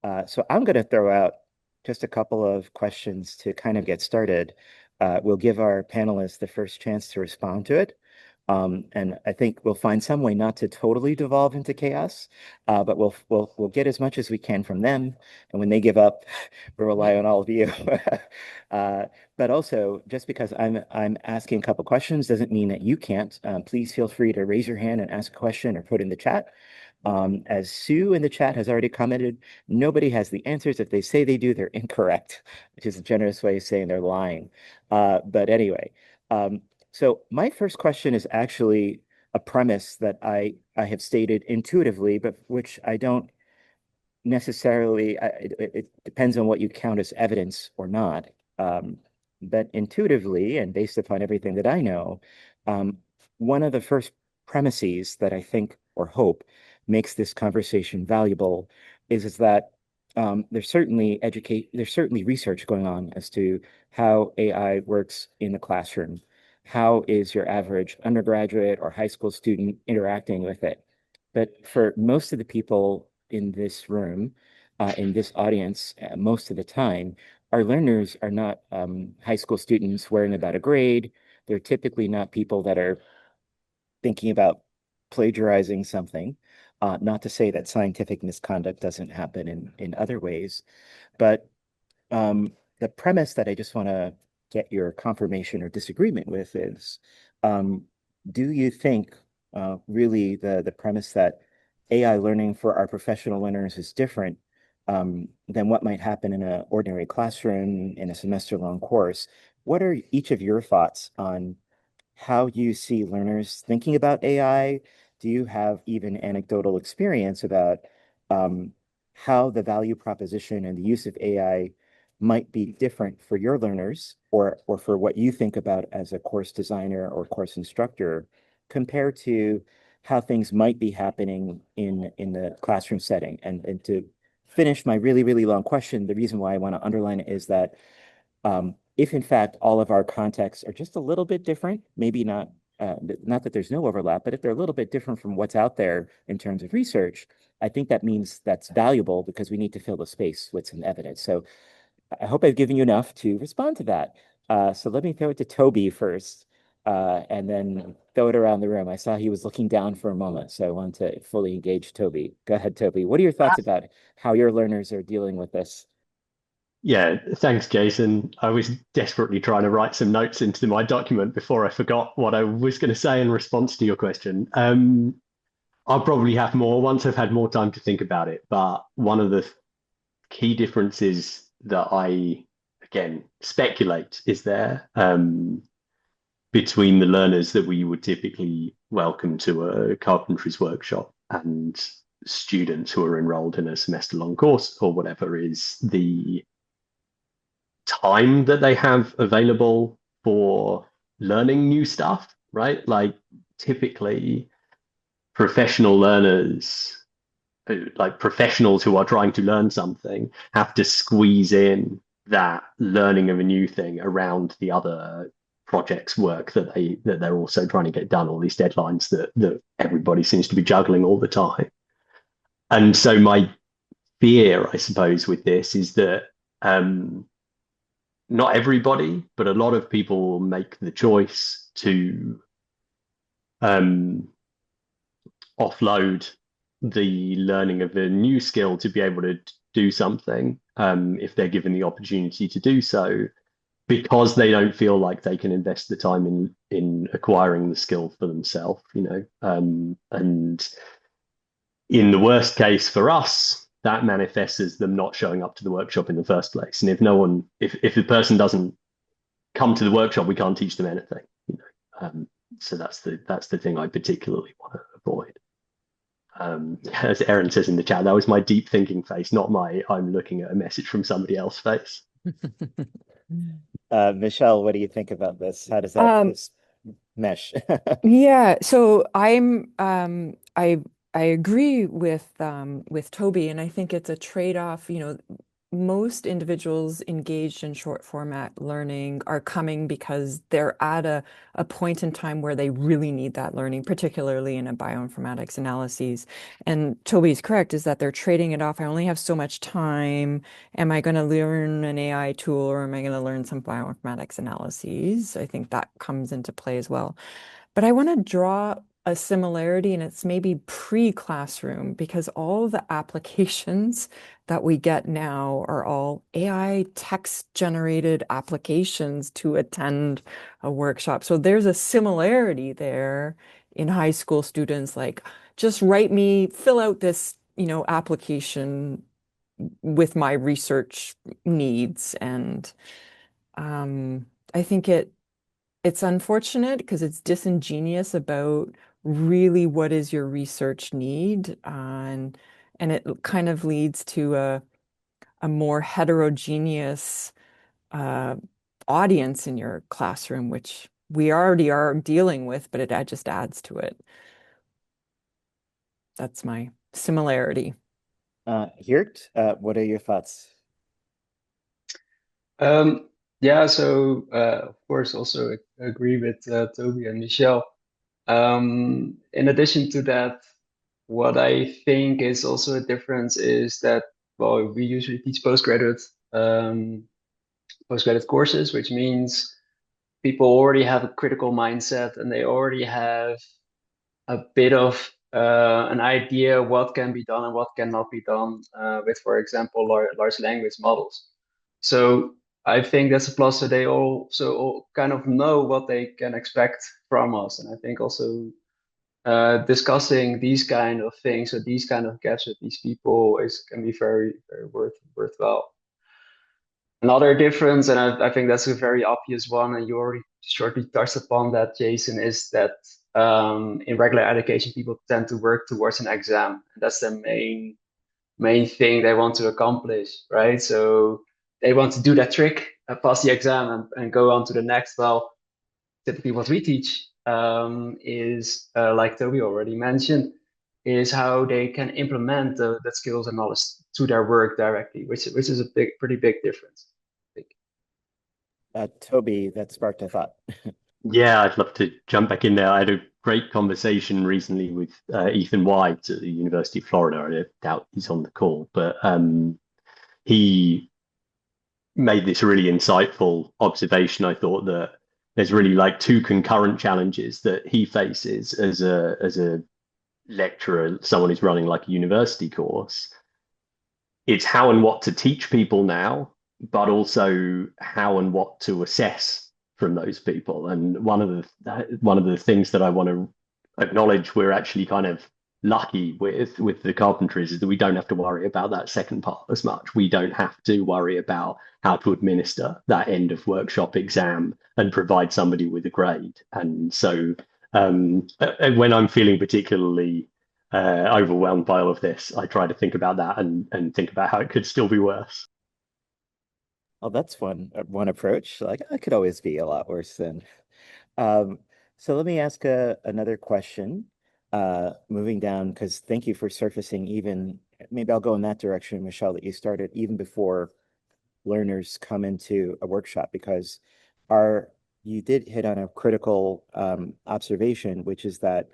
So I'm going to throw out just a couple of questions to kind of get started. We'll give our panelists the first chance to respond to it. And I think we'll find some way not to totally devolve into chaos, but we'll get as much as we can from them. And when they give up, we'll rely on all of you. Uh, but also, just because I'm asking a couple questions doesn't mean that you can't. Please feel free to raise your hand and ask a question or put in the chat. As Sue in the chat has already commented, nobody has the answers. If they say they do, they're incorrect, which is a generous way of saying they're lying. But anyway, um, so my first question is actually a premise that I have stated intuitively, but which I don't necessarily, it depends on what you count as evidence or not. Um, but intuitively, and based upon everything that I know, um, one of the first premises that I think or hope makes this conversation valuable is that there's certainly research going on as to how AI works in the classroom. How is your average undergraduate or high school student interacting with it? But for most of the people in this room, in this audience, most of the time, our learners are not high school students worrying about a grade. They're typically not people that are thinking about plagiarizing something. Not to say that scientific misconduct doesn't happen in other ways, but the premise that I just want to get your confirmation or disagreement with is, um, do you think really the premise that AI learning for our professional learners is different than what might happen in an ordinary classroom in a semester-long course? What are each of your thoughts on how you see learners thinking about AI? Do you have even anecdotal experience about um, how the value proposition and the use of AI might be different for your learners or for what you think about as a course designer or course instructor compared to how things might be happening in the classroom setting? And to finish my really, really long question, the reason why I want to underline it is that if in fact all of our contexts are just a little bit different, maybe not that there's no overlap, but if they're a little bit different from what's out there in terms of research, I think that means that's valuable because we need to fill the space with some evidence. So I hope I've given you enough to respond to that. So let me throw it to Toby first, and then throw it around the room. I saw he was looking down for a moment, so I want to fully engage Toby. Go ahead, Toby. What are your thoughts about how your learners are dealing with this? Yeah, thanks, Jason. I was desperately trying to write some notes into my document before I forgot what I was going to say in response to your question. I'll probably have more once I've had more time to think about it. But one of the key differences that I, again, speculate is there between the learners that we would typically welcome to a carpentry's workshop and students who are enrolled in a semester-long course or whatever is the time that they have available for learning new stuff, right? Like typically professional learners, like professionals who are trying to learn something, have to squeeze in that learning of a new thing around the other projects work that they're also trying to get done, all these deadlines that everybody seems to be juggling all the time. And so my fear, I suppose, with this is that not everybody, but a lot of people will make the choice to um, offload the learning of a new skill to be able to do something if they're given the opportunity to do so because they don't feel like they can invest the time in acquiring the skill for themselves, and in the worst case for us, that manifests as them not showing up to the workshop in the first place. And if no one, if the person doesn't come to the workshop, we can't teach them anything. So that's the thing I particularly want to avoid. As Erin says in the chat, that was my deep thinking face, not my I'm looking at a message from somebody else face. Michelle, what do you think about this? How does that Um, this mesh? yeah, so I agree with Toby, and I think it's a trade-off. most individuals engaged in short format learning are coming because they're at a point in time where they really need that learning, particularly in a bioinformatics analyses. And Toby's correct, is that they're trading it off. I only have so much time. Am I going to learn an AI tool or am I going to learn some bioinformatics analyses? I think that comes into play as well. But I want to draw a similarity, and it's maybe pre-classroom, because all the applications that we get now are all AI text-generated applications to attend a workshop. So there's a similarity there in high school students, like, just write me, fill out this, application with my research needs. And I think it's unfortunate because it's disingenuous about really what is your research need, and it kind of leads to a more heterogeneous uh, audience in your classroom, which we already are dealing with, but it just adds to it. That's my similarity. Geert, what are your thoughts? Um, yeah, so of course, also agree with Toby and Michelle. In addition to that, what I think is also a difference is that, well, we usually teach um, postgraduate courses, which means people already have a critical mindset and they already have a bit of an idea what can be done and what cannot be done with, for example, large language models. So I think that's a plus. So they also all kind of know what they can expect from us. And I think also discussing these kind of things or these kind of gaps with these people can be very, very worthwhile. Another difference, and I think that's a very obvious one, and you already shortly touched upon that, Jason, is that in regular education, people tend to work towards an exam. And that's the main thing they want to accomplish, right? So they want to do that trick, pass the exam, and go on to the next. Well, typically what we teach is, like Toby already mentioned, is how they can implement that skills and knowledge to their work directly, which is a pretty big difference. Toby, that sparked a thought. Yeah, I'd love to jump back in there. I had a great conversation recently with Ethan White at the University of Florida. I doubt he's on the call, but he made this really insightful observation. I thought that there's really like two concurrent challenges that he faces as a lecturer, someone who's running like a university course. It's how and what to teach people now, but also how and what to assess from those people. And one of the things that I want to acknowledge we're actually kind of lucky with the carpentries is that we don't have to worry about that second part as much. We don't have to worry about how to administer that end of workshop exam and provide somebody with a grade. And so when I'm feeling particularly overwhelmed by all of this, I try to think about that and think about how it could still be worse. Oh, that's one approach. Like, I could always be a lot worse than. Um, so let me ask another question. Moving down, because thank you for surfacing even. Maybe I'll go in that direction, Michelle, that you started even before learners come into a workshop, because our you did hit on a critical observation, which is that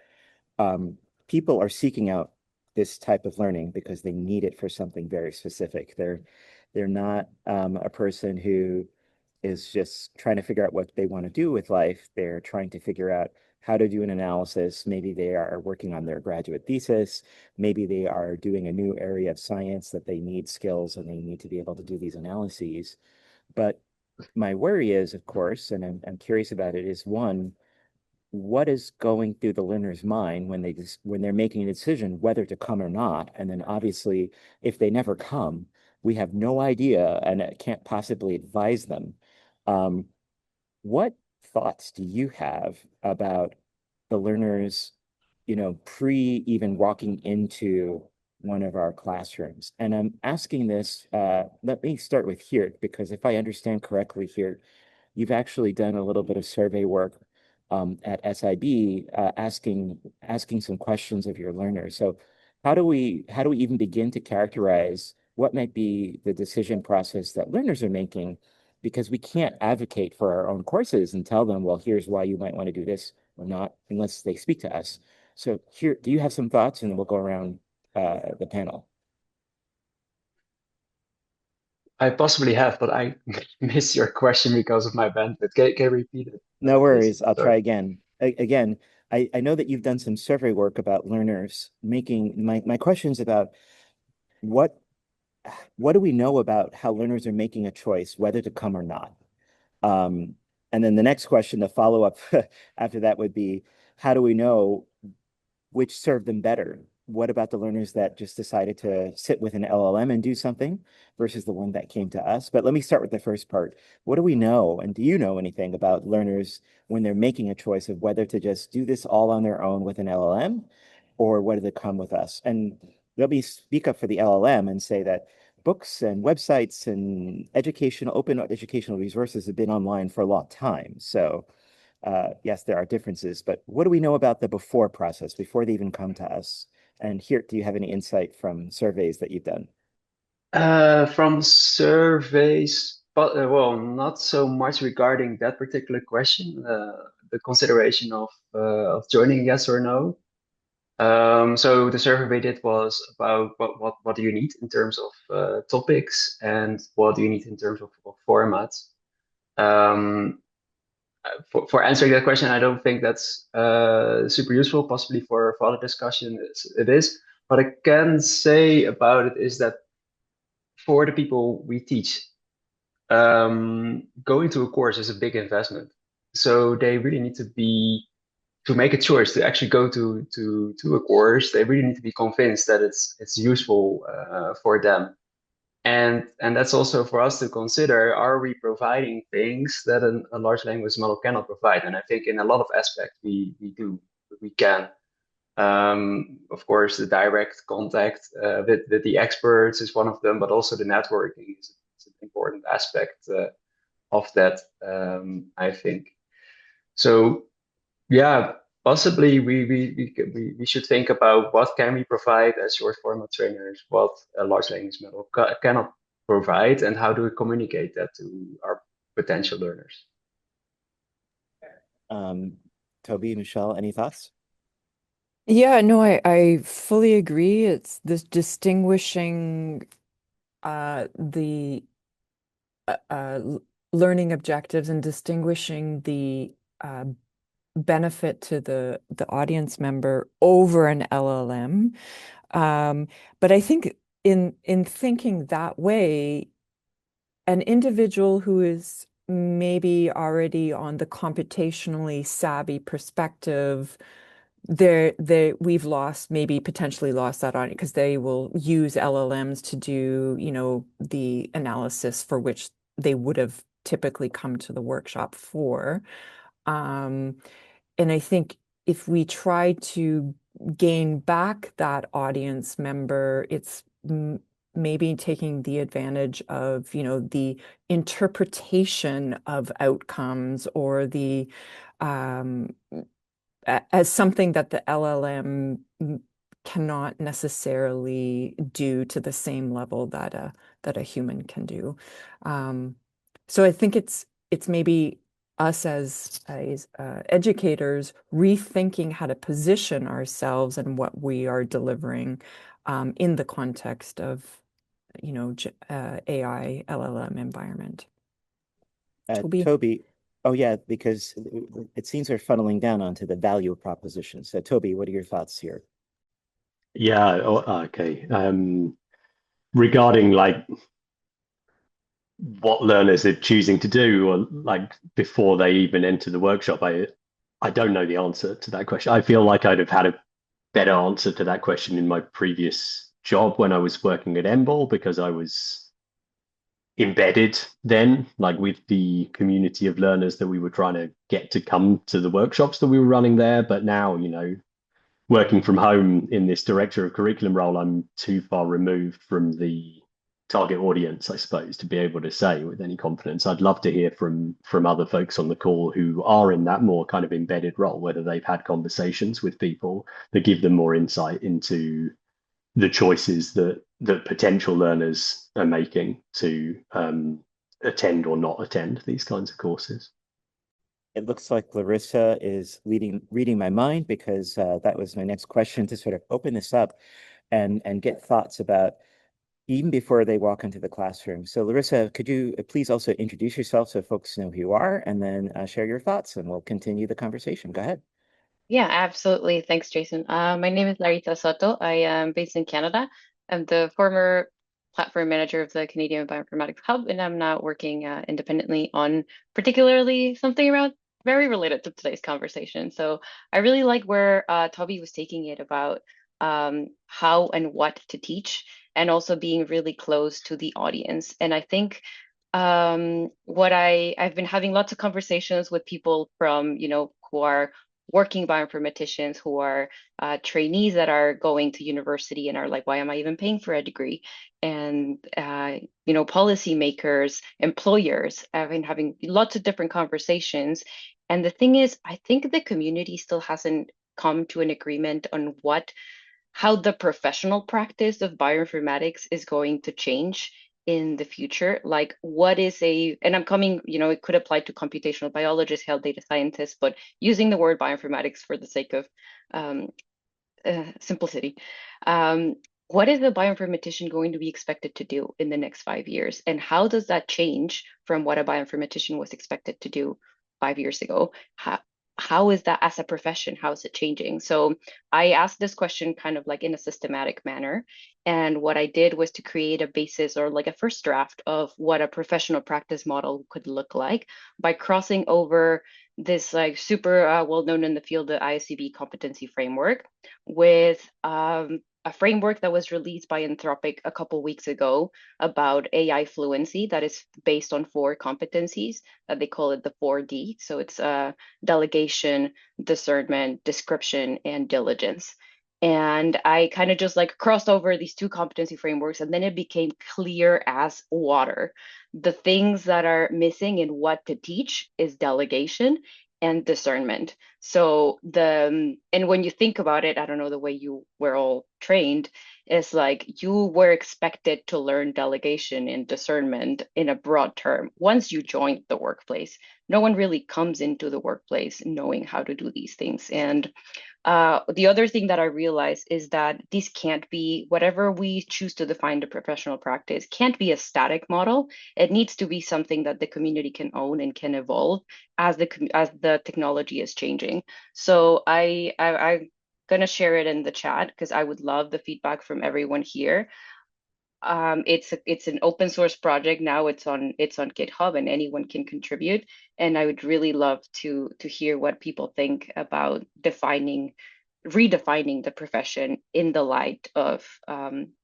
um, people are seeking out this type of learning because they need it for something very specific. They're not a person who is just trying to figure out what they want to do with life. They're trying to figure out how to do an analysis. Maybe they are working on their graduate thesis. Maybe they are doing a new area of science that they need skills and they need to be able to do these analyses. But my worry is, of course, and I'm curious about it, is one, what is going through the learner's mind when when they're making a decision whether to come or not? And then obviously, if they never come, we have no idea and can't possibly advise them. Um, what thoughts do you have about the learners, pre even walking into one of our classrooms? And I'm asking this, let me start with here, because if I understand correctly here, you've actually done a little bit of survey work at SIB, asking some questions of your learners. So how do we even begin to characterize what might be the decision process that learners are making, because we can't advocate for our own courses and tell them, well, here's why you might want to do this or not, unless they speak to us. So here, do you have some thoughts? And we'll go around the panel. I possibly have, but I missed your question because of my bandwidth. Can you repeat it, No please? worries. I'll Sorry. try again. Again, I know that you've done some survey work about learners making my questions about what do we know about how learners are making a choice whether to come or not? And then the next question, the follow-up after that would be, how do we know which served them better? What about the learners that just decided to sit with an LLM and do something versus the one that came to us? But let me start with the first part. What do we know? And do you know anything about learners when they're making a choice of whether to just do this all on their own with an LLM or whether to come with us? And let me speak up for the LLM and say that books and websites and open educational resources have been online for a long time. So yes, there are differences, but what do we know about the before process, before they even come to us? And here, do you have any insight from surveys that you've done? From surveys, but well, not so much regarding that particular question, the consideration of joining, yes or no. So the survey we did was about what do you need in terms of topics and what do you need in terms of formats. Um, for answering that question, I don't think that's super useful. Possibly for other discussion, it is. What I can say about it is that for the people we teach, going to a course is a big investment. So they really need to make a choice to actually go to a course. They really need to be convinced that it's useful for them. And that's also for us to consider, are we providing things that a large language model cannot provide? And I think in a lot of aspects we can. Of course, the direct contact with the experts is one of them, but also the networking is an important aspect of that, I think. So yeah, possibly we should think about what can we provide as short format trainers, what a large language model cannot provide, and how do we communicate that to our potential learners. Toby, Michelle, any thoughts? Yeah, no, I fully agree. It's this distinguishing the learning objectives and distinguishing the benefit to the audience member over an LLM. But I think in thinking that way, an individual who is maybe already on the computationally savvy perspective, we've maybe potentially lost that audience because they will use LLMs to do, the analysis for which they would have typically come to the workshop for. And I think if we try to gain back that audience member, it's maybe taking the advantage of, the interpretation of outcomes or the as something that the LLM cannot necessarily do to the same level that a human can do. So I think it's maybe us as educators rethinking how to position ourselves and what we are delivering in the context of AI LLM environment. Toby? Toby, oh yeah, because it seems we're funneling down onto the value proposition. So Toby, what are your thoughts here? Yeah, okay. Regarding like what learners are choosing to do, or like before they even enter the workshop, I don't know the answer to that question. I feel like I'd have had a better answer to that question in my previous job when I was working at MBOL, because I was embedded then, like with the community of learners that we were trying to get to come to the workshops that we were running there. But now, working from home in this director of curriculum role, I'm too far removed from the target audience, I suppose, to be able to say with any confidence. I'd love to hear from other folks on the call who are in that more kind of embedded role, whether they've had conversations with people that give them more insight into the choices that that potential learners are making to attend or not attend these kinds of courses. It looks like Larissa is reading my mind, because that was my next question, to sort of open this up and get thoughts about even before they walk into the classroom. So Larissa, could you please also introduce yourself so folks know who you are, and then share your thoughts, and we'll continue the conversation. Go ahead. Yeah, absolutely. Thanks, Jason. My name is Larita Soto. I am based in Canada. I'm the former platform manager of the Canadian Bioinformatics Hub, and I'm now working independently on particularly something around very related to today's conversation. So I really like where Toby was taking it about how and what to teach, and also being really close to the audience. And I think what I've been having lots of conversations with people from, who are working bioinformaticians, who are trainees that are going to university and are like, why am I even paying for a degree? And policymakers, employers. I've been having lots of different conversations. And the thing is, I think the community still hasn't come to an agreement on how the professional practice of bioinformatics is going to change in the future. Like, what is and I'm coming, it could apply to computational biologists, health data scientists, but using the word bioinformatics for the sake of um, simplicity. What is a bioinformatician going to be expected to do in the next 5 years? And how does that change from what a bioinformatician was expected to do 5 years ago? How is that as a profession? How is it changing? So I asked this question kind of like in a systematic manner. And what I did was to create a basis, or like a first draft of what a professional practice model could look like, by crossing over this like super well known in the field, the ISCB competency framework, with a framework that was released by Anthropic a couple weeks ago about AI fluency, that is based on 4 competencies that they call it the 4D. So it's delegation, discernment, description, and diligence. And I kind of just like crossed over these 2 competency frameworks, and then it became clear as water. The things that are missing in what to teach is delegation and discernment. So and when you think about it, I don't know, the way you were all trained, is like you were expected to learn delegation and discernment in a broad term once you joined the workplace. No one really comes into the workplace knowing how to do these things. And the other thing that I realized is that these can't be, whatever we choose to define the professional practice, can't be a static model. It needs to be something that the community can own and can evolve as the technology is changing. So I'm gonna share it in the chat, because I would love the feedback from everyone here. It's an open source project now. It's on GitHub, and anyone can contribute. And I would really love to hear what people think about redefining the profession in the light of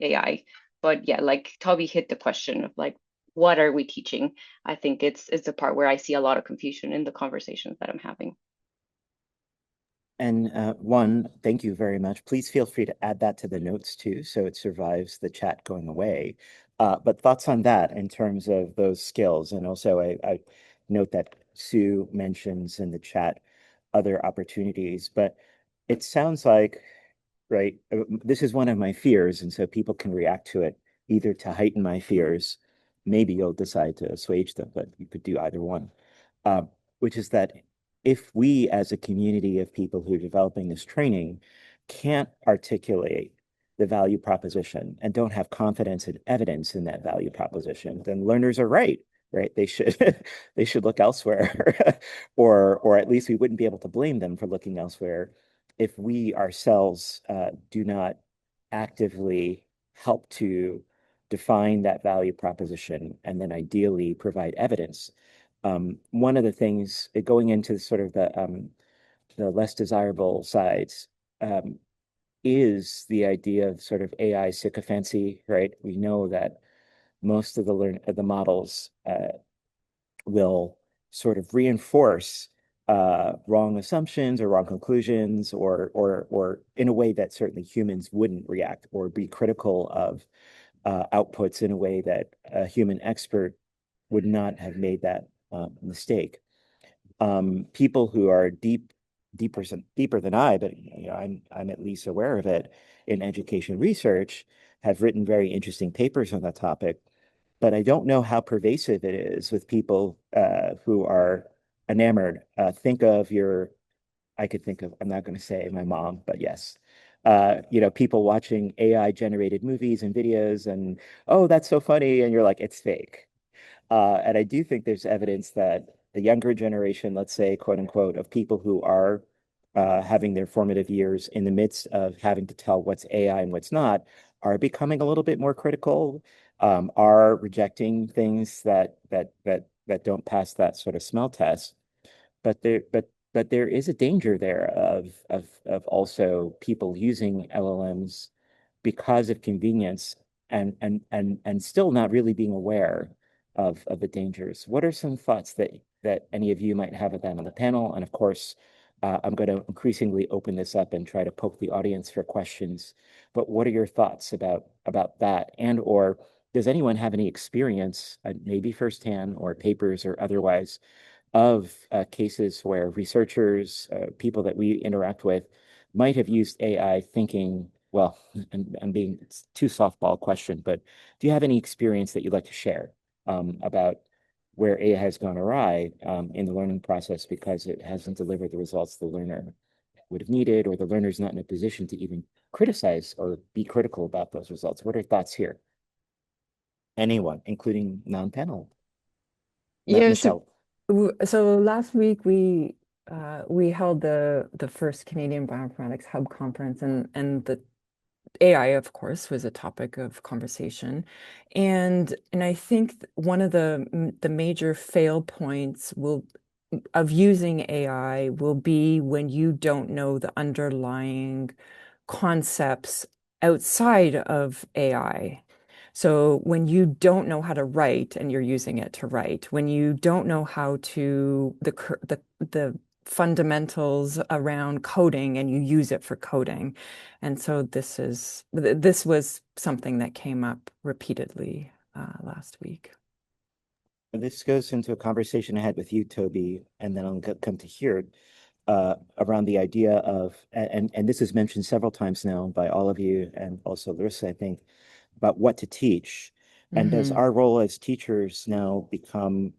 AI. But yeah, like Toby hit the question of like, what are we teaching? I think it's the part where I see a lot of confusion in the conversations that I'm having. And one, thank you very much. Please feel free to add that to the notes too, so it survives the chat going away. But thoughts on that in terms of those skills. And also I note that Sue mentions in the chat other opportunities, but it sounds like, right, this is one of my fears, and so people can react to it either to heighten my fears. Maybe you'll decide to assuage them, but you could do either one. Uh, which is that if we, as a community of people who are developing this training, can't articulate the value proposition and don't have confidence and evidence in that value proposition, then learners are right? They should they should look elsewhere, or at least we wouldn't be able to blame them for looking elsewhere if we ourselves do not actively help to define that value proposition and then ideally provide evidence. One of the things going into sort of the less desirable sides is the idea of sort of AI sycophancy, right? We know that most of the models will sort of reinforce wrong assumptions or wrong conclusions, or in a way that certainly humans wouldn't react, or be critical of outputs in a way that a human expert would not have made that mistake. People who are deeper than I, but I'm at least aware of it in education research, have written very interesting papers on that topic, but I don't know how pervasive it is with people who are enamored. I could think of, I'm not going to say my mom, but yes. People watching AI generated movies and videos and, oh, that's so funny. And you're like, it's fake. And I do think there's evidence that the younger generation, let's say, quote unquote, of people who are having their formative years in the midst of having to tell what's AI and what's not, are becoming a little bit more critical, are rejecting things that don't pass that sort of smell test. But there is a danger there of also people using LLMs because of convenience and still not really being aware of the dangers. What are some thoughts that any of you might have of that on the panel? And of course, I'm going to increasingly open this up and try to poke the audience for questions. But what are your thoughts about that? And or does anyone have any experience, maybe firsthand or papers or otherwise, of cases where researchers, people that we interact with, might have used AI thinking, well, I'm being it's too softball question, but do you have any experience that you'd like to share about where AI has gone awry in the learning process because it hasn't delivered the results the learner would have needed, or the learner's not in a position to even criticize or be critical about those results? What are thoughts here? Anyone, including non-panel? Yeah, Michelle. so last week we held the first Canadian Bioinformatics Hub conference, and the AI, of course, was a topic of conversation. And I think one of the major fail points of using AI will be when you don't know the underlying concepts outside of AI. So when you don't know how to write and you're using it to write, when you don't know how to the fundamentals around coding and you use it for coding. And so this was something that came up repeatedly last week. This goes into a conversation I had with you, Toby, and then I'll come to here around the idea of, and this is mentioned several times now by all of you and also Larissa, I think, about what to teach. And does our role as teachers now become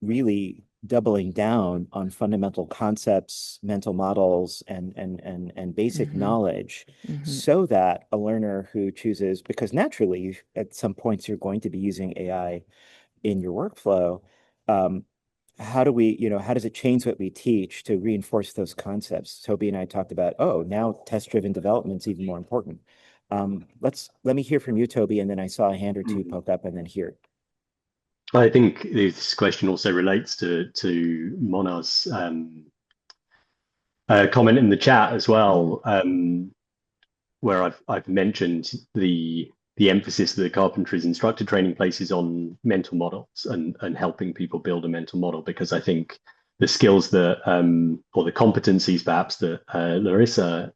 really doubling down on fundamental concepts, mental models, and basic knowledge, so that a learner who chooses, because naturally at some points you're going to be using AI in your workflow, how does it change what we teach to reinforce those concepts? Toby and I talked about, oh, now test-driven development is even more important. Let me hear from you, Toby, and then I saw a hand or two poke up, and then here. I think this question also relates to Mona's comment in the chat as well, where I've mentioned the emphasis that the carpentry's instructor training places on mental models and helping people build a mental model, because I think the skills that or the competencies perhaps that Larissa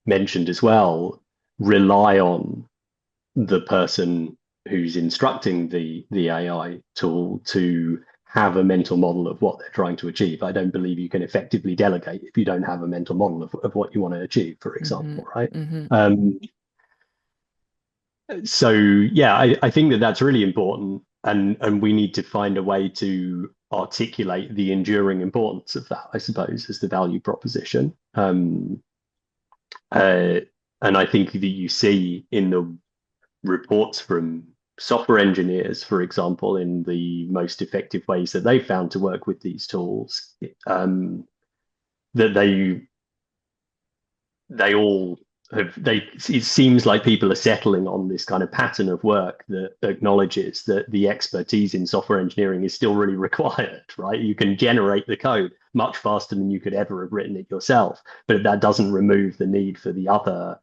mentioned as well rely on the person who's instructing the AI tool to have a mental model of what they're trying to achieve. I don't believe you can effectively delegate if you don't have a mental model of what you want to achieve, for example, right? So yeah, I think that's really important, and we need to find a way to articulate the enduring importance of that, I suppose, as the value proposition. And I think that you see in the reports from software engineers, for example, in the most effective ways that they've found to work with these tools, that they all it seems like people are settling on this kind of pattern of work that acknowledges that the expertise in software engineering is still really required, right? You can generate the code much faster than you could ever have written it yourself, but that doesn't remove the need for the other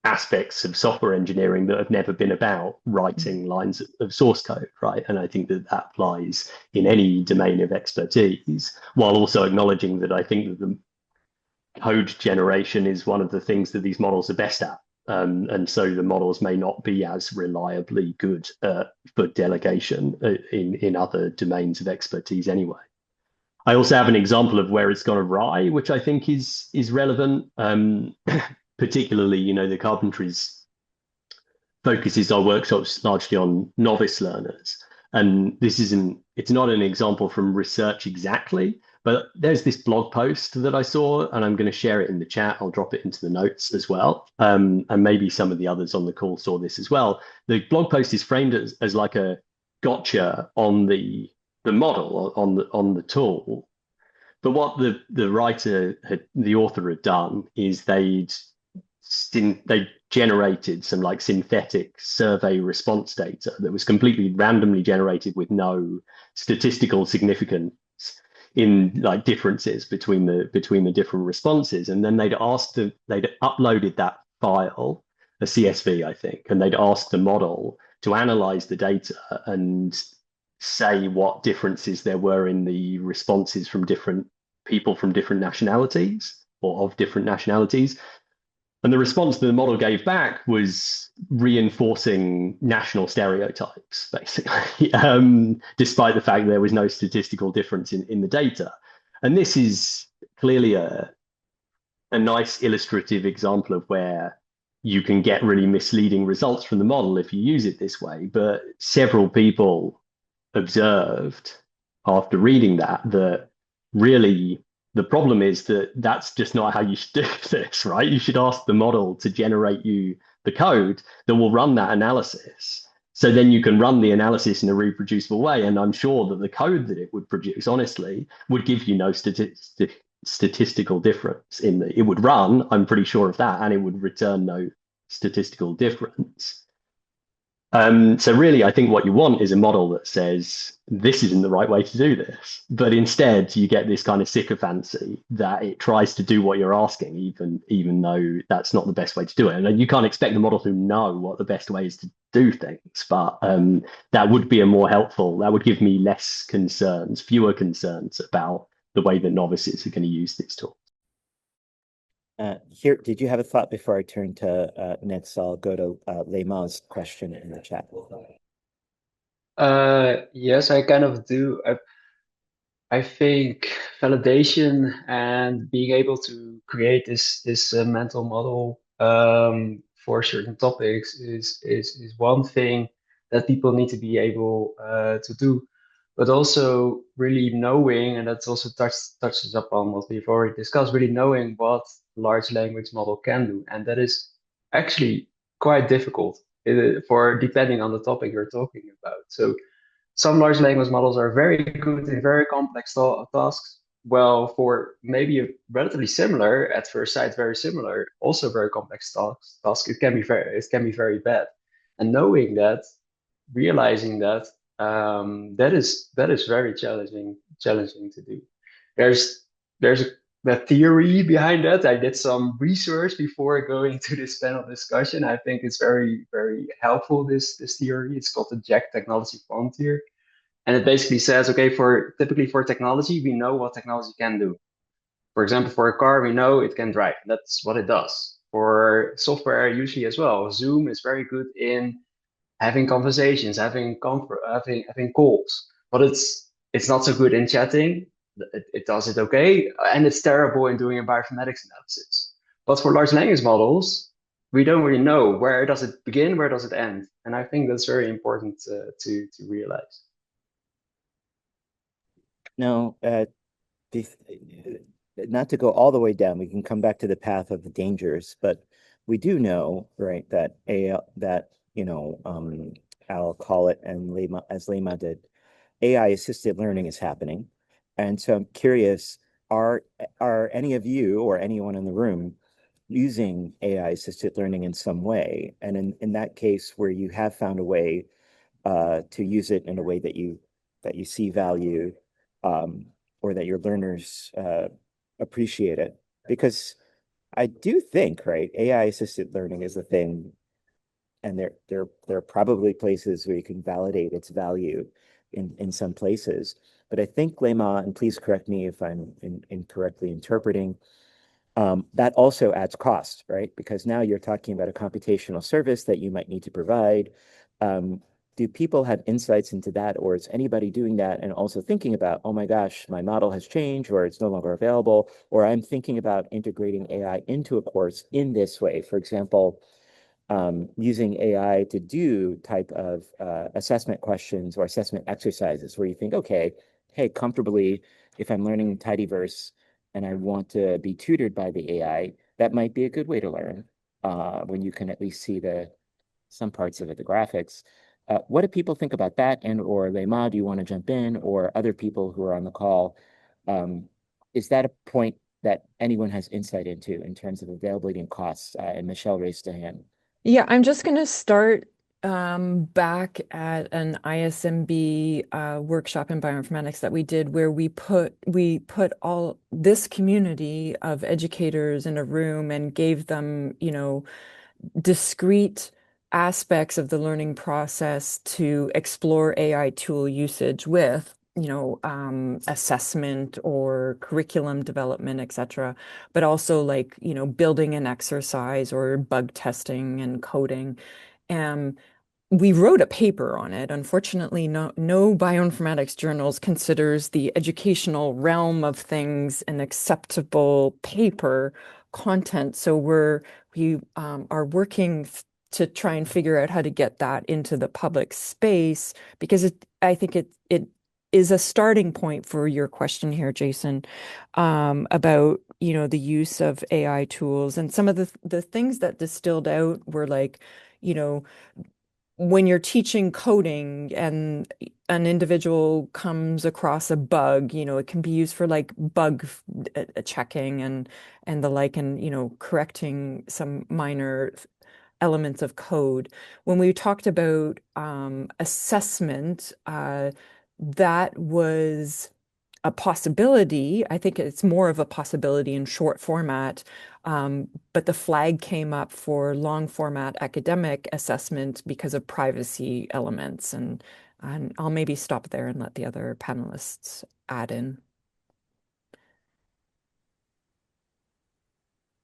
aspects of software engineering that have never been about writing lines of source code, right? And I think that applies in any domain of expertise, while also acknowledging that I think that the code generation is one of the things that these models are best at. And so the models may not be as reliably good for delegation in other domains of expertise anyway. I also have an example of where it's gone awry, which I think is relevant, particularly, the carpentry's focuses our workshops largely on novice learners. And it's not an example from research exactly, but there's this blog post that I saw, and I'm going to share it in the chat. I'll drop it into the notes as well. And maybe some of the others on the call saw this as well. The blog post is framed as like a gotcha on the model, on the tool. But what the author had done is they generated some like synthetic survey response data that was completely randomly generated with no statistical significance in like differences between the different responses. And then they'd uploaded that file, a CSV, I think, and they'd asked the model to analyze the data and say what differences there were in the responses from different people from different nationalities or of different nationalities. And the response that the model gave back was reinforcing national stereotypes, basically, despite the fact there was no statistical difference in the data. And this is clearly a nice illustrative example of where you can get really misleading results from the model if you use it this way. But several people observed after reading that really the problem is that that's just not how you should do this, right? You should ask the model to generate you the code that will run that analysis. So then you can run the analysis in a reproducible way. And I'm sure that the code that it would produce, honestly, would give you no statistical difference in it would run, I'm pretty sure of that, and it would return no statistical difference. So really, I think what you want is a model that says, this isn't the right way to do this. But instead, you get this kind of sycophancy that it tries to do what you're asking, even though that's not the best way to do it. And you can't expect the model to know what the best way is to do things. But that would be that would give me fewer concerns about the way that novices are going to use this tool. Here, did you have a thought before I turn to next? I'll go to Leima's question in the chat. Yes, I kind of do. I think validation and being able to create this mental model for certain topics is one thing that people need to be able to do, but also really knowing, and that's also touches upon what we've already discussed, really knowing what large language model can do, and that is actually quite difficult for depending on the topic you're talking about. So some large language models are very good in very complex tasks. Well, for maybe a relatively similar, at first sight, very similar, also very complex task, it can be very bad. And knowing that, realizing that, that is very challenging to do. There's the theory behind that. I did some research before going to this panel discussion. I think it's very, very helpful, this theory. It's called the Jack Technology Frontier. And it basically says, okay, typically for technology, we know what technology can do. For example, for a car, we know it can drive. That's what it does. For software, usually as well. Zoom is very good in having conversations, having calls, but it's not so good in chatting. It does it okay, and it's terrible in doing a bioinformatics analysis. But for large language models, we don't really know where does it begin, where does it end, and I think that's very important to realize. No, not to go all the way down, we can come back to the path of the dangers, but we do know, right, that I'll call it, and Leima did, AI assisted learning is happening. And so I'm curious, are any of you or anyone in the room using AI assisted learning in some way? And in that case, where you have found a way to use it in a way that you see value, or that your learners appreciate it, because I do think, right, AI assisted learning is a thing, and there are probably places where you can validate its value in some places. But I think, Leima, and please correct me if I'm incorrectly interpreting, that also adds cost, right? Because now you're talking about a computational service that you might need to provide. Do people have insights into that, or is anybody doing that and also thinking about, oh my gosh, my model has changed, or it's no longer available, or I'm thinking about integrating AI into a course in this way? For example, using AI to do type of assessment questions or assessment exercises where you think, okay, hey, comfortably, if I'm learning tidyverse and I want to be tutored by the AI, that might be a good way to learn when you can at least see the some parts of it, the graphics. What do people think about that? And or Lema, do you want to jump in, or other people who are on the call? Um, is that a point that anyone has insight into in terms of availability and costs? And Michelle raised a hand. Yeah, I'm just going to start back at an ISMB workshop in bioinformatics that we did where we put all this community of educators in a room and gave them, discrete aspects of the learning process to explore AI tool usage with, assessment or curriculum development, etc. But also like, building an exercise or bug testing and coding. Um, we wrote a paper on it. Unfortunately, no bioinformatics journals considers the educational realm of things an acceptable paper content. So we are working to try and figure out how to get that into the public space because I think it is a starting point for your question here, Jason, about the use of AI tools and some of the things that distilled out were like, you know when you're teaching coding and an individual comes across a bug, it can be used for like bug checking and the like, and correcting some minor elements of code. When we talked about assessment, that was a possibility. I think it's more of a possibility in short format. But the flag came up for long format academic assessment because of privacy elements. And I'll maybe stop there and let the other panelists add in.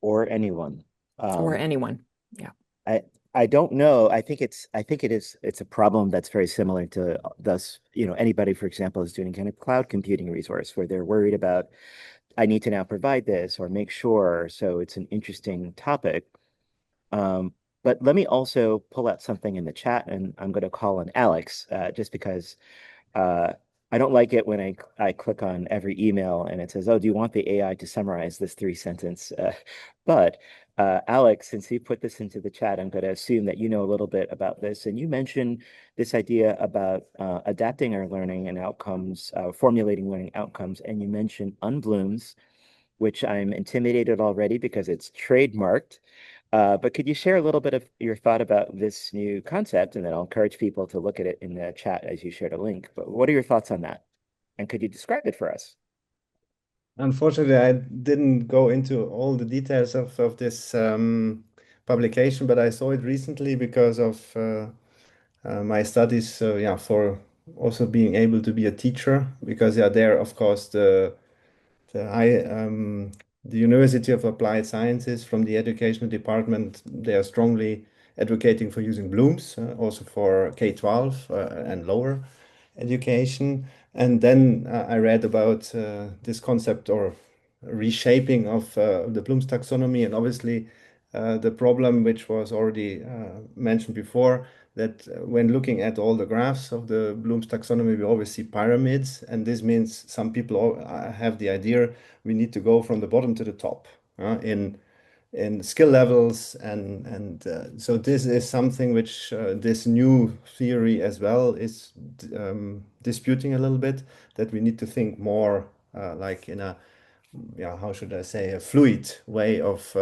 Or anyone. Or anyone. Yeah. I I don't know. I think it's a problem that's very similar to thus, anybody, for example, is doing kind of cloud computing resource where they're worried about I need to now provide this or make sure. So it's an interesting topic. Um, but let me also pull out something in the chat and I'm going to call on Alex, just because uh, I don't like it when I click on every email and it says, "Oh, do you want the AI to summarize this three sentence?" But Alex, since you put this into the chat, I'm going to assume that you know a little bit about this. And you mentioned this idea about adapting our learning and outcomes, formulating learning outcomes, and you mentioned unblooms, which I'm intimidated already because it's trademarked. But could you share a little bit of your thought about this new concept? And then I'll encourage people to look at it in the chat as you shared a link. But what are your thoughts on that? And could you describe it for us? Unfortunately, I didn't go into all the details of this publication, but I saw it recently because of my studies. So yeah, for also being able to be a teacher, because yeah, there of course the University of Applied Sciences from the educational department, they are strongly advocating for using Blooms, also for K-12 and lower education. And then I read about this concept or reshaping of the Bloom's taxonomy, and obviously the problem which was already mentioned before, that when looking at all the graphs of the Bloom's taxonomy, we always see pyramids, and this means some people have the idea we need to go from the bottom to the top in skill levels, and so this is something which this new theory as well is disputing a little bit, that we need to think more like in a, yeah, how should I say, a fluid way of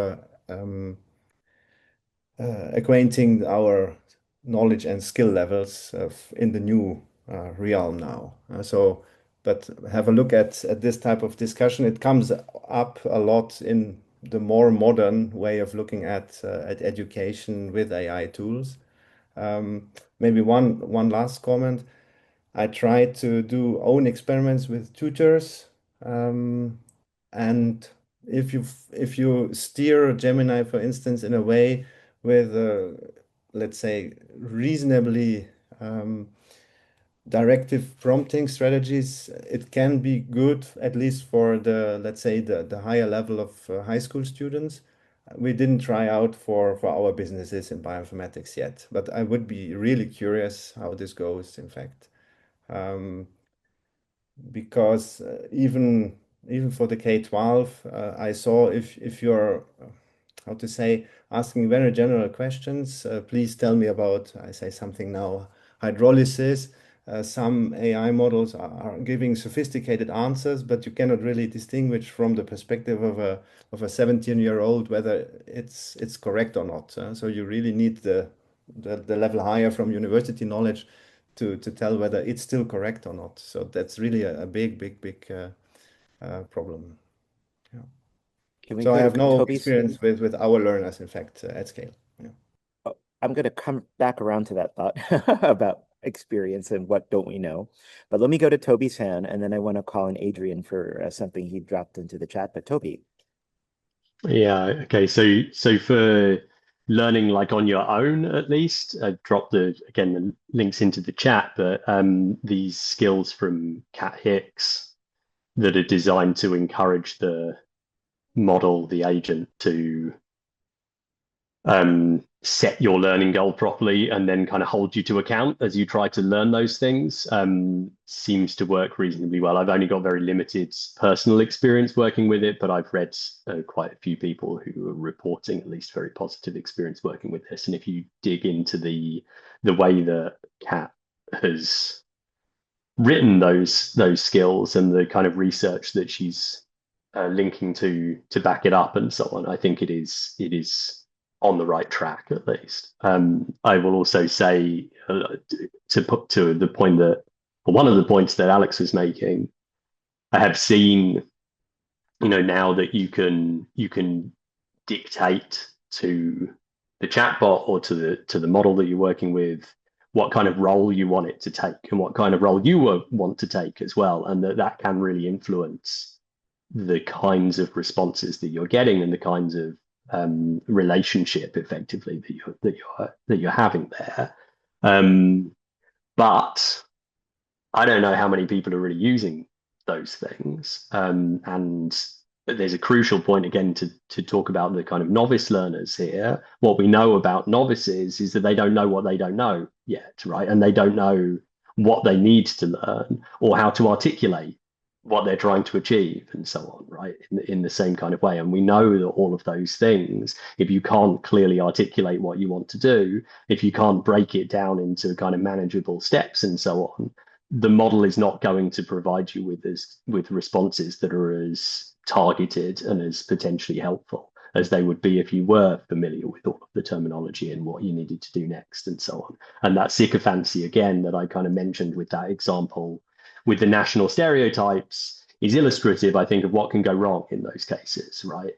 acquainting our knowledge and skill levels in the new realm now. But have a look at this type of discussion. It comes up a lot in the more modern way of looking at education with AI tools. Maybe one last comment. I tried to do own experiments with tutors, and if you steer Gemini, for instance, in a way with let's say reasonably directive prompting strategies, it can be good, at least for the, let's say, the higher level of high school students. we didn't try out for our businesses in bioinformatics yet, but I would be really curious how this goes, in fact. Because even for the K-12, I saw if you're how to say asking very general questions, please tell me about, I say something now, hydrolysis. Some AI models are giving sophisticated answers, but you cannot really distinguish from the perspective of a 17-year-old whether it's correct or not. So you really need the level higher from university knowledge to tell whether it's still correct or not. So that's really a big problem. Yeah. Can we So I go to have no Toby's? experience with our learners, in fact, at scale. Yeah. Oh, I'm going to come back around to that thought about experience and what don't we know. But let me go to Toby's hand, and then I want to call in Adrian for something he dropped into the chat. But Toby. Yeah, okay. So for learning like on your own, at least, I dropped the links into the chat, but these skills from Cat Hicks that are designed to encourage the model, the agent, to set your learning goal properly and then kind of hold you to account as you try to learn those things seems to work reasonably well. I've only got very limited personal experience working with it, but I've read quite a few people who are reporting at least very positive experience working with this. And if you dig into the way that Kat has written those skills and the kind of research that she's linking to back it up and so on, I think it is on the right track at least. I will also say to put to the point that, or one of the points that Alex was making, I have seen, now that you can dictate to the chatbot or to the model that you're working with what kind of role you want it to take and what kind of role you want to take as well, and that can really influence the kinds of responses that you're getting and the kinds of relationship effectively that you're having there. But I don't know how many people are really using those things. And there's a crucial point again to talk about the kind of novice learners here. What we know about novices is that they don't know what they don't know yet, right? And they don't know what they need to learn or how to articulate what they're trying to achieve and so on, right? In the same kind of way. And we know that all of those things, if you can't clearly articulate what you want to do, if you can't break it down into kind of manageable steps and so on, the model is not going to provide you with responses that are as targeted and as potentially helpful as they would be if you were familiar with all of the terminology and what you needed to do next and so on. And that sycophancy again that I kind of mentioned with that example with the national stereotypes is illustrative, I think, of what can go wrong in those cases, right?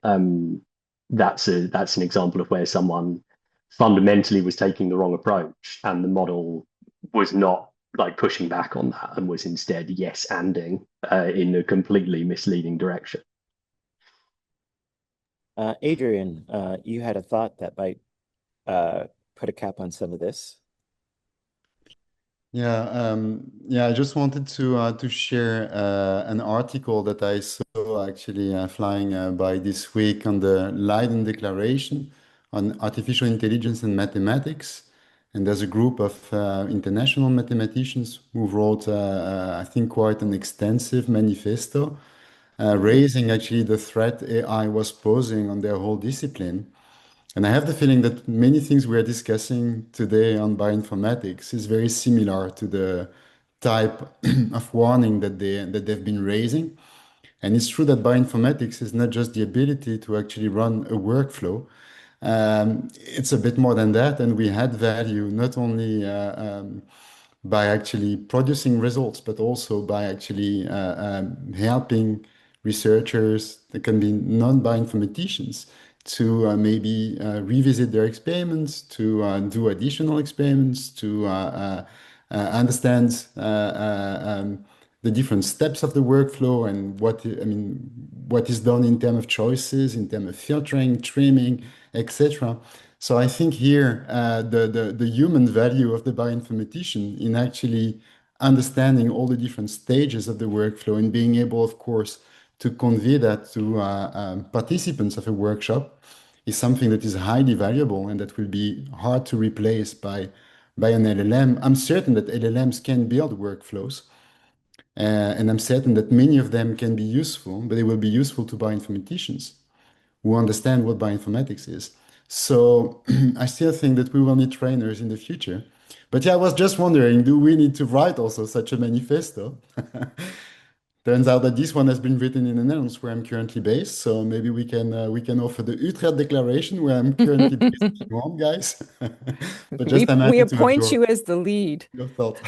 That's an example of where someone fundamentally was taking the wrong approach and the model was not like pushing back on that and was instead yes-anding in a completely misleading direction. Adrian, you had a thought that might put a cap on some of this. Yeah, I just wanted to share an article that I saw actually flying by this week on the Leiden Declaration on Artificial Intelligence and Mathematics. And there's a group of international mathematicians who wrote, I think, quite an extensive manifesto raising actually the threat AI was posing on their whole discipline. And I have the feeling that many things we are discussing today on bioinformatics is very similar to the type of warning that they've been raising. And it's true that bioinformatics is not just the ability to actually run a workflow. It's a bit more than that, and we add value not only by actually producing results, but also by actually helping researchers that can be non-bioinformaticians to maybe revisit their experiments, to do additional experiments, to understand the different steps of the workflow and what is done in terms of choices, in terms of filtering, trimming, etc. So I think here the human value of the bioinformatician in actually understanding all the different stages of the workflow and being able, of course, to convey that to participants of a workshop is something that is highly valuable and that will be hard to replace by an LLM. I'm certain that LLMs can build workflows, and I'm certain that many of them can be useful, but they will be useful to bioinformaticians who understand what bioinformatics is. So I still think that we will need trainers in the future. But yeah, I was just wondering, do we need to write also such a manifesto? Turns out that this one has been written in the Netherlands, where I'm currently based. So maybe we can offer the Utrecht Declaration, where I'm currently based, if you want, guys. But just I'm We happy to appoint absorb you as the lead. your thought.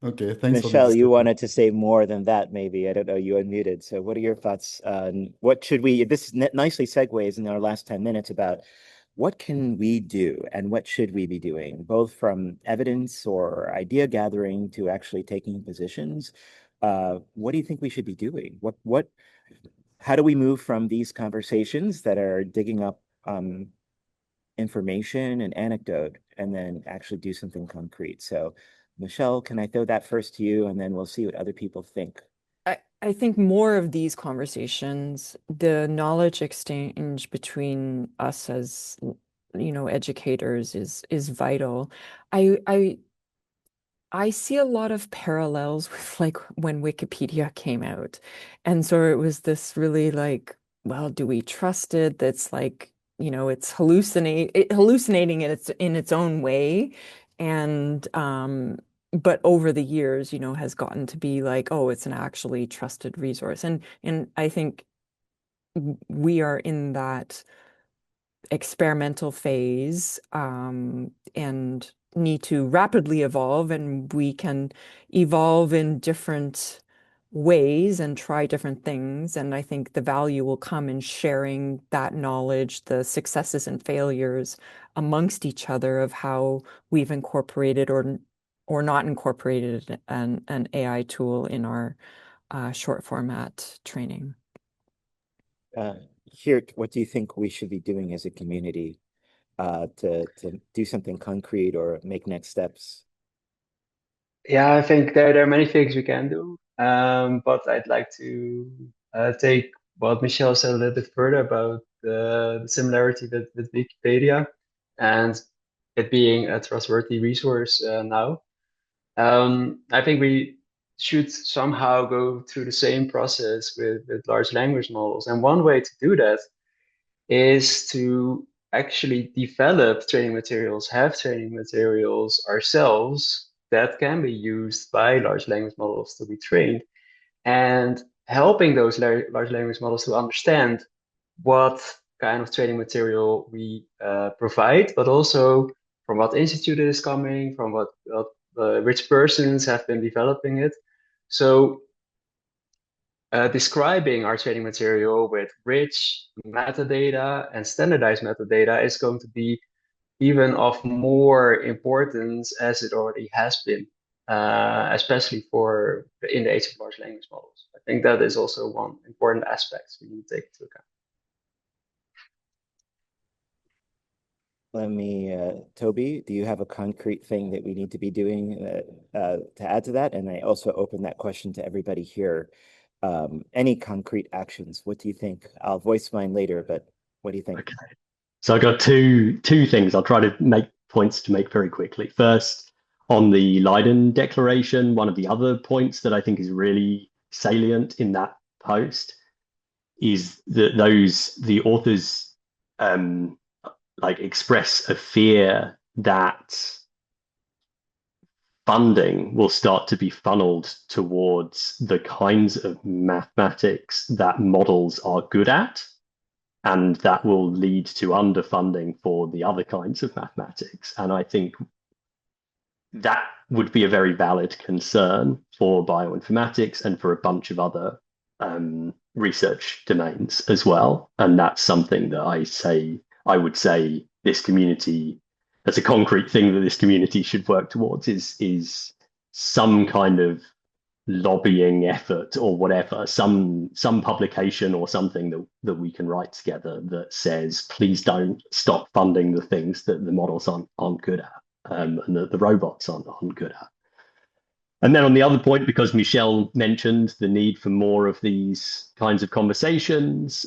Okay, thanks for the Michelle, you discussion. wanted to say more than that, maybe. I don't know. You unmuted. So, what are your thoughts on what should we? This nicely segues in our last 10 minutes about what can we do and what should we be doing, both from evidence or idea gathering to actually taking positions. What do you think we should be doing? How do we move from these conversations that are digging up information and anecdote and then actually do something concrete? So, Michelle, can I throw that first to you and then we'll see what other people think? I think more of these conversations, the knowledge exchange between us as, educators is vital. I I see a lot of parallels with like when Wikipedia came out. And so it was this really like, well, do we trust it? That's like, it's hallucinating in its own way. And but over the years, has gotten to be like, oh, it's an actually trusted resource. And I think we are in that experimental phase, and need to rapidly evolve, and we can evolve in different ways and try different things. And I think the value will come in sharing that knowledge, the successes and failures amongst each other of how we've incorporated or not incorporated an AI tool in our short format training. Here, what do you think we should be doing as a community to do something concrete or make next steps? Yeah, I think there are many things we can do, but I'd like to take what Michelle said a little bit further about the similarity with Wikipedia and it being a trustworthy resource now. I think we should somehow go through the same process with large language models. And one way to do that is to actually develop training materials, have training materials ourselves that can be used by large language models to be trained, and helping those large language models to understand what kind of training material we provide, but also from what institute it is coming, from which persons have been developing it. So describing our training material with rich metadata and standardized metadata is going to be even of more importance as it already has been, especially for in the age of large language models. I think that is also one important aspect we need to take into account. Let me, Toby, do you have a concrete thing that we need to be doing to add to that? And I also open that question to everybody here. Any concrete actions? What do you think? I'll voice mine later, but what do you think? Okay. So I got two things. I'll try to make points to make very quickly. First, on the Leiden Declaration, one of the other points that I think is really salient in that post is that the authors like express a fear that funding will start to be funneled towards the kinds of mathematics that models are good at, and that will lead to underfunding for the other kinds of mathematics. And I think that would be a very valid concern for bioinformatics and for a bunch of other research domains as well. And that's something that I would say this community, as a concrete thing that this community should work towards, is some kind of lobbying effort or whatever, some publication or something that we can write together that says, please don't stop funding the things that the models aren't good at, and that the robots aren't good at. And then on the other point, because Michelle mentioned the need for more of these kinds of conversations,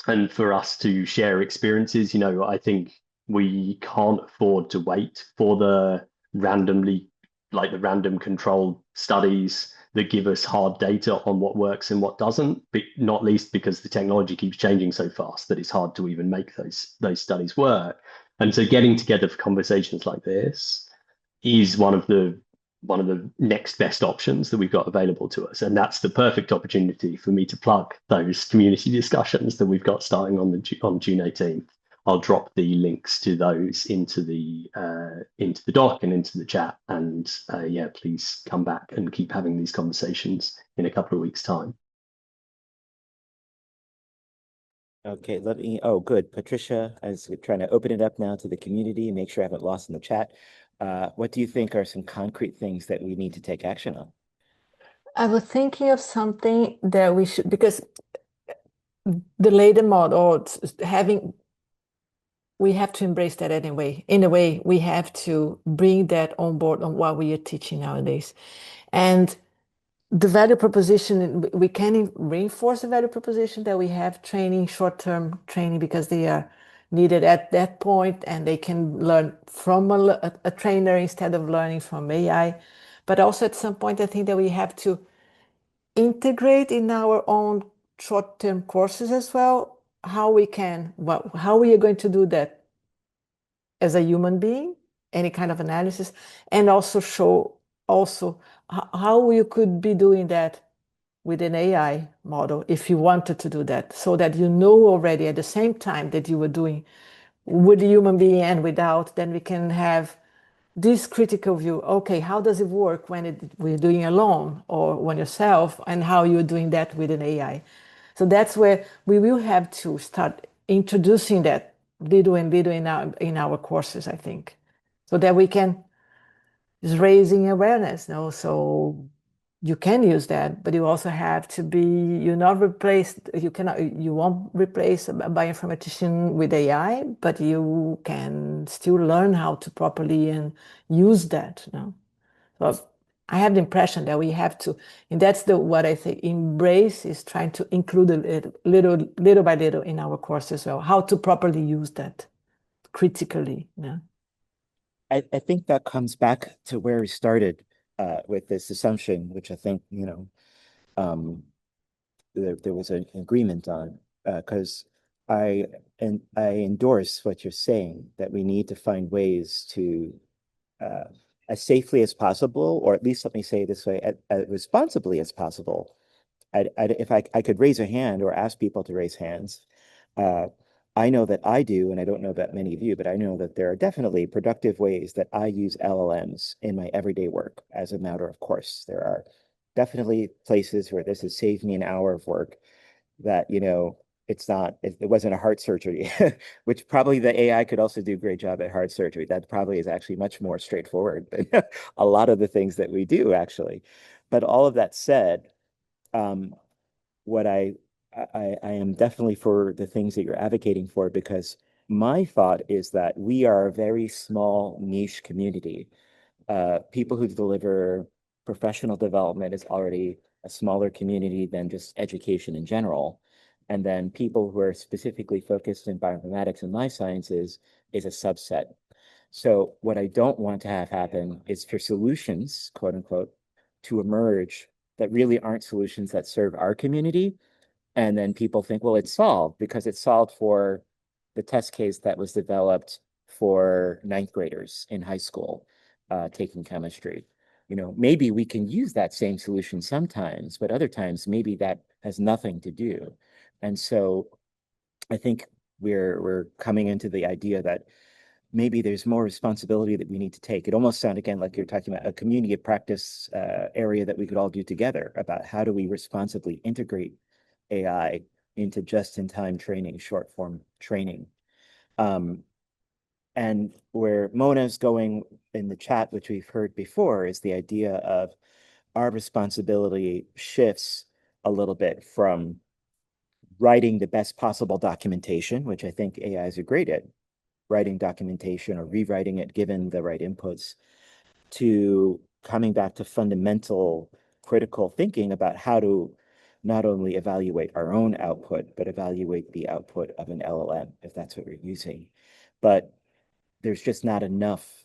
and for us to share experiences. I think we can't afford to wait for the random controlled studies that give us hard data on what works and what doesn't, but not least because the technology keeps changing so fast that it's hard to even make those studies work. And so getting together for conversations like this is one of the next best options that we've got available to us. And that's the perfect opportunity for me to plug those community discussions that we've got starting on June 18th. I'll drop the links to those into the doc and into the chat. And yeah, please come back and keep having these conversations in a couple of weeks' time. Okay, oh, good. Patricia, I was trying to open it up now to the community and make sure I haven't lost in the chat. What do you think are some concrete things that we need to take action on? I was thinking of something that we should, because the later model, we have to embrace that anyway. In a way, we have to bring that on board on what we are teaching nowadays. And the value proposition, we can reinforce the value proposition that we have training, short-term training, because they are needed at that point and they can learn from a trainer instead of learning from AI. But also at some point, I think that we have to integrate in our own short-term courses as well, how we are going to do that as a human being, any kind of analysis, and also show how you could be doing that with an AI model if you wanted to do that, so that you know already at the same time that you were doing with a human being and without, then we can have this critical view. Okay, how does it work when we're doing alone or when yourself, and how you're doing that with an AI? So that's where we will have to start introducing that little and little in our courses, I think, so that we can just raising awareness. So you can use that, but you also have to be, you won't replace a bioinformatician with AI, but you can still learn how to properly and use that. So I have the impression that we have to, and that's what I think embrace is trying to include a little by little in our course as well, how to properly use that critically. I think that comes back to where we started with this assumption, which I think, um, there was an agreement on, because I I endorse what you're saying, that we need to find ways to, uh, as safely as possible, or at least let me say it this way, as responsibly as possible. If I could raise a hand or ask people to raise hands, uh, I know that I do, and I don't know about many of you, but I know that there are definitely productive ways that I use LLMs in my everyday work as a matter of course. There are definitely places where this has saved me an hour of work that, it wasn't a heart surgery, which probably the AI could also do a great job at heart surgery. That probably is actually much more straightforward than a lot of the things that we do, actually. But all of that said, um, what I am definitely for the things that you're advocating for, because my thought is that we are a very small niche community. People who deliver professional development is already a smaller community than just education in general. And then people who are specifically focused in bioinformatics and life sciences is a subset. So what I don't want to have happen is for solutions, quote unquote, to emerge that really aren't solutions that serve our community. And then people think, well, it's solved because it's solved for the test case that was developed for ninth graders in high school, taking chemistry. Maybe we can use that same solution sometimes, but other times maybe that has nothing to do. And so I think we're coming into the idea that maybe there's more responsibility that we need to take. It almost sounds again like you're talking about a community of practice area that we could all do together about how do we responsibly integrate AI into just-in-time training, short form training. And where Mona's going in the chat, which we've heard before, is the idea of our responsibility shifts a little bit from writing the best possible documentation, which I think AIs are great at, writing documentation or rewriting it given the right inputs, to coming back to fundamental critical thinking about how to not only evaluate our own output, but evaluate the output of an LLM, if that's what we're using. But there's just not enough.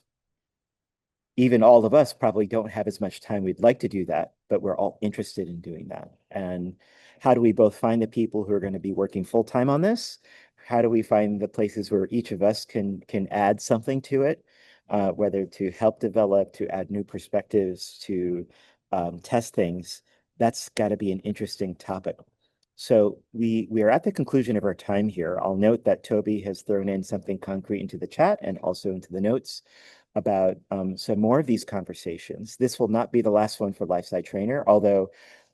Even all of us probably don't have as much time we'd like to do that, but we're all interested in doing that. And how do we both find the people who are going to be working full time on this? How do we find the places where each of us can add something to it, whether to help develop, to add new perspectives, to test things? That's got to be an interesting topic. So we are at the conclusion of our time here. I'll note that Toby has thrown in something concrete into the chat and also into the notes about some more of these conversations. This will not be the last one for LifeSciTrainer, although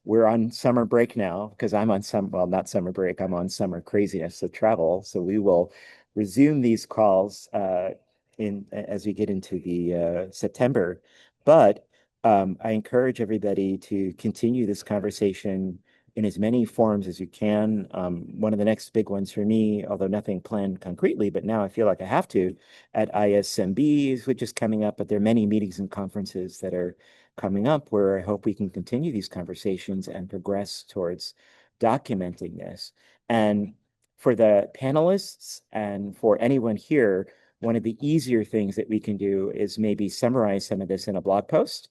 we're on summer break now because I'm on well, not summer break, I'm on summer craziness of travel. So we will resume these calls as we get into the September. But I encourage everybody to continue this conversation in as many forms as you can. One of the next big ones for me, although nothing planned concretely, but now I feel like I have to, at ISMB, which is coming up, but there are many meetings and conferences that are coming up where I hope we can continue these conversations and progress towards documenting this. And for the panelists and for anyone here, one of the easier things that we can do is maybe summarize some of this in a blog post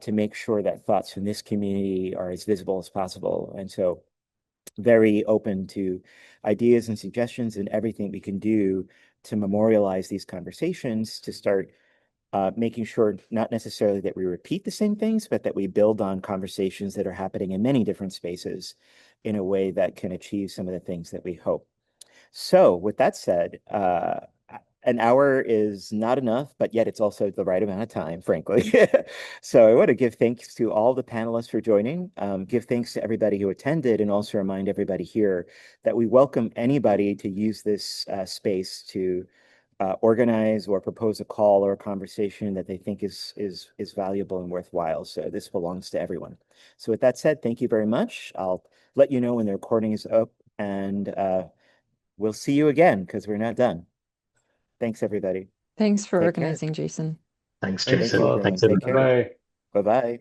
to make sure that thoughts from this community are as visible as possible. And so very open to ideas and suggestions and everything we can do to memorialize these conversations, to start making sure not necessarily that we repeat the same things, but that we build on conversations that are happening in many different spaces in a way that can achieve some of the things that we hope. So with that said, an hour is not enough, but yet it's also the right amount of time, frankly. So I want to give thanks to all the panelists for joining, give thanks to everybody who attended, and also remind everybody here that we welcome anybody to use this space to organize or propose a call or a conversation that they think is valuable and worthwhile. So this belongs to everyone. So with that said, thank you very much. I'll let you know when the recording is up, and we'll see you again because we're not done. Thanks, everybody. Thanks for Take care. organizing, Jason. Thanks, Thanks a Jason. lot. Thanks, Take everybody. care. Bye. Bye-bye.